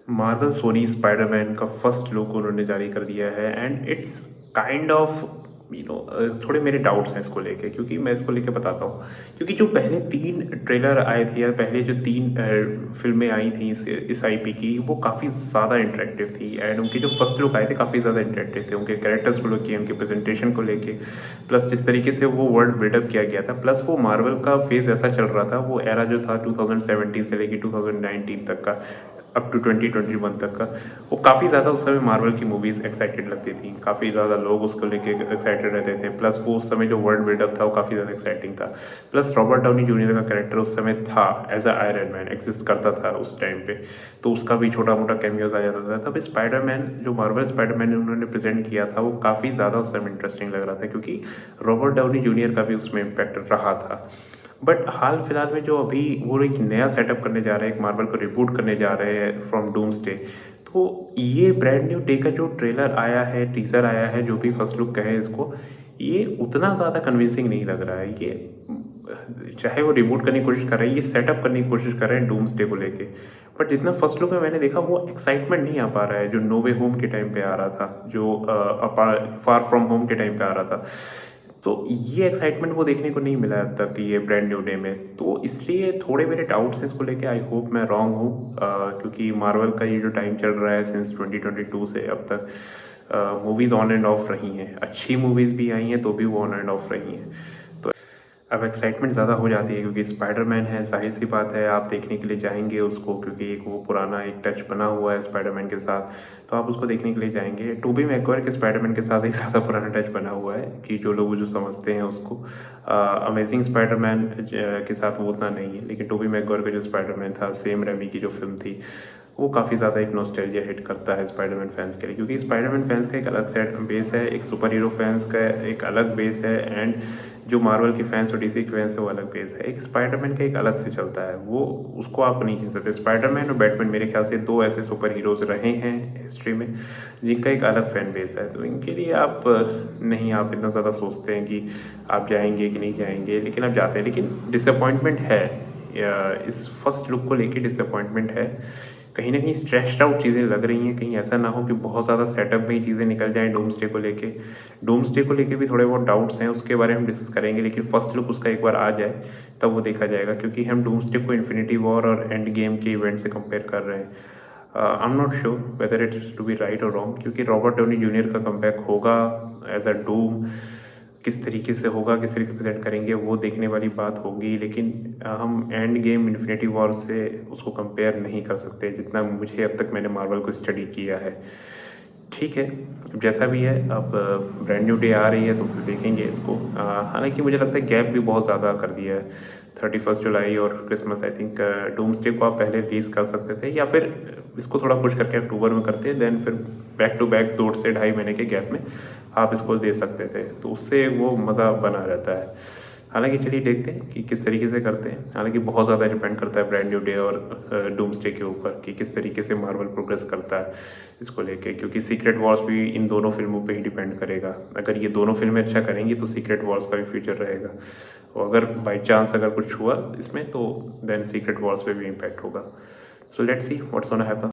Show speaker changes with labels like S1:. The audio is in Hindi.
S1: मार्वल सोनी स्पाइडरमैन का फर्स्ट लुक उन्होंने जारी कर दिया है एंड इट्स काइंड ऑफ थोड़े मेरे डाउट्स हैं इसको लेके, क्योंकि मैं इसको लेके बताता हूँ। क्योंकि जो पहले 3 ट्रेलर आए थे या पहले जो 3 फ़िल्में आई थी इस आईपी की, वो काफ़ी ज़्यादा इंटरेक्टिव थी एंड उनके जो फर्स्ट लुक आए थे काफ़ी ज़्यादा इंटरेक्टिव थे। उनके कैरेक्टर्स को लेके, उनके प्रेज़ेंटेशन को लेके, प्लस जिस तरीके से वो वर्ल्ड बिल्डअप किया गया था, प्लस वो मार्वल का फ़ेज़ ऐसा चल रहा था, वो एरा जो था 2017 से लेके 2019 तक का, अप टू 2021 तक का, वो काफ़ी ज़्यादा उस समय मार्वल की मूवीज़ एक्साइटेड लगती थी। काफ़ी ज़्यादा लोग उसको लेके एक्साइटेड रहते थे। प्लस वो उस समय जो वर्ल्ड बिल्डअप था वो काफ़ी ज़्यादा एक्साइटिंग था। प्लस रॉबर्ट डाउनी जूनियर का कैरेक्टर उस समय था, as a iron man exist करता था उस टाइम पे। तो उसका भी छोटा-मोटा कैमियोज़ आ जाता था। तब स्पाइडरमैन, जो मार्वल स्पाइडरमैन उन्होंने प्रेज़ेंट किया था, वो काफ़ी ज़्यादा उस समय इंटरेस्टिंग लग रहा था, क्योंकि रॉबर्ट डाउनी जूनियर का भी उसमें इम्पैक्ट रहा था। बट हाल-फिलहाल में जो अभी वो एक नया सेटअप करने जा रहे हैं, एक मार्वल को रिबूट करने जा रहे हैं फ्रॉम डूम्सडे। तो ये ब्रांड न्यू डे का जो ट्रेलर आया है, टीज़र आया है, जो भी फर्स्ट लुक कहें इसको, ये उतना ज़्यादा कन्विंसिंग नहीं लग रहा है। ये चाहे वो रिबूट करने की कोशिश कर रहे हैं, ये सेटअप करने की कोशिश कर रहे हैं डूम्सडे को लेके। बट जितना फर्स्ट लुक में मैंने देखा, वो एक्साइटमेंट नहीं आ पा रहा है, जो नो वे होम के टाइम पे आ रहा था, जो फार फ्रॉम होम के टाइम पे आ रहा था। तो ये एक्साइटमेंट वो देखने को नहीं मिला अब तक ये ब्रांड न्यू डे में। तो इसलिए थोड़े मेरे डाउट्स हैं इसको लेके। आई होप मैं रॉन्ग हूँ, क्योंकि मार्वल का ये जो टाइम चल रहा है सिंस 2022 से अब तक, मूवीज़ ऑन एंड ऑफ रही हैं। अच्छी मूवीज़ भी आई हैं तो भी वो ऑन एंड ऑफ रही हैं। तो अब एक्साइटमेंट ज़्यादा हो जाती है, क्योंकि स्पाइडरमैन है, ज़ाहिर-सी बात है आप देखने के लिए जाएँगे उसको, क्योंकि एक वो पुराना एक टच बना हुआ है स्पाइडरमैन के साथ, तो आप उसको देखने के लिए जाएँगे। टोबी मैguire के स्पाइडरमैन के साथ एक ज़्यादा पुराना टच बना हुआ है, कि जो लोग जो समझते हैं उसको। अमेज़िंग स्पाइडरमैन के साथ वो उतना नहीं है, लेकिन टोबी मैguire का जो स्पाइडरमैन था, सैम रेमी की जो फ़िल्म थी, वो काफ़ी ज़्यादा एक नॉस्टैल्जिया हिट करता है स्पाइडरमैन फैन्स के लिए, क्योंकि स्पाइडरमैन फैन्स का एक अलग सेट बेस है, एक सुपर हीरो फैन्स का एक अलग बेस है, एंड जो मार्वल के फैन्स और डीसी के फैन्स है वो अलग बेस है। एक स्पाइडरमैन का एक अलग से चलता है, वो उसको आप नहीं खींच सकते। स्पाइडरमैन और बैटमैन मेरे ख्याल से 2 ऐसे सुपर हीरोज़ रहे हैं हिस्ट्री में, जिनका एक अलग फैन बेस है। तो इनके लिए आप नहीं आप इतना ज़्यादा सोचते हैं कि आप जाएँगे कि नहीं जाएँगे, लेकिन आप जाते हैं। लेकिन डिसअपॉइंटमेंट है, इस फर्स्ट लुक को लेके डिसअपॉइंटमेंट है। कहीं न कहीं स्ट्रेस्ड आउट चीज़ें लग रही हैं, कहीं ऐसा ना हो कि बहुत ज़्यादा सेटअप में ही चीज़ें निकल जाएँ डूम्सडे को लेके। डूम्सडे को लेके भी थोड़े बहुत डाउट्स हैं, उसके बारे में हम डिस्कस करेंगे, लेकिन फर्स्ट लुक उसका एक बार आ जाए, तब वो देखा जाएगा, क्योंकि हम डूम्सडे को इन्फिनिटी वॉर और एंड गेम के इवेंट से कंपेयर कर रहे हैं। I am not sure whether it is to be right और रॉन्ग, क्योंकि रॉबर्ट डाउनी जूनियर का कमबैक होगा एज़ अ डूम, किस तरीके से होगा, किस तरीके से प्रेज़ेंट करेंगे, वो देखने वाली बात होगी। लेकिन हम एंड गेम, इन्फिनिटी वॉर से उसको कंपेयर नहीं कर सकते, जितना मुझे अब तक मैंने मार्वल को स्टडी किया है। ठीक है, अब जैसा भी है, अब ब्रांड न्यू डे आ रही है तो फिर देखेंगे इसको। हालाँकि मुझे लगता है गैप भी बहुत ज़्यादा कर दिया है। 31 जुलाई और क्रिसमस, आई थिंक डूम्सडे को आप पहले रिलीज़ कर सकते थे, या फिर इसको थोड़ा पुश करके अक्टूबर में करते, देन फिर बैक टू बैक 2 से ढाई महीने के गैप में आप इसको दे सकते थे, तो उससे वो मज़ा बना रहता है। हालाँकि चलिए देखते हैं कि किस तरीके से करते हैं। हालाँकि बहुत ज़्यादा डिपेंड करता है ब्रांड न्यू डे और डूम्सडे के ऊपर, कि किस तरीके से मार्वल प्रोग्रेस करता है इसको लेके, क्योंकि सीक्रेट वॉर्स भी इन दोनों फ़िल्मों पे ही डिपेंड करेगा। अगर ये दोनों फ़िल्में अच्छा करेंगी तो सीक्रेट वॉर्स का भी फ्यूचर रहेगा, और अगर बाय चांस अगर कुछ हुआ इसमें, तो देन सीक्रेट वॉर्स पे भी इम्पैक्ट होगा। So let's see what's gonna happen.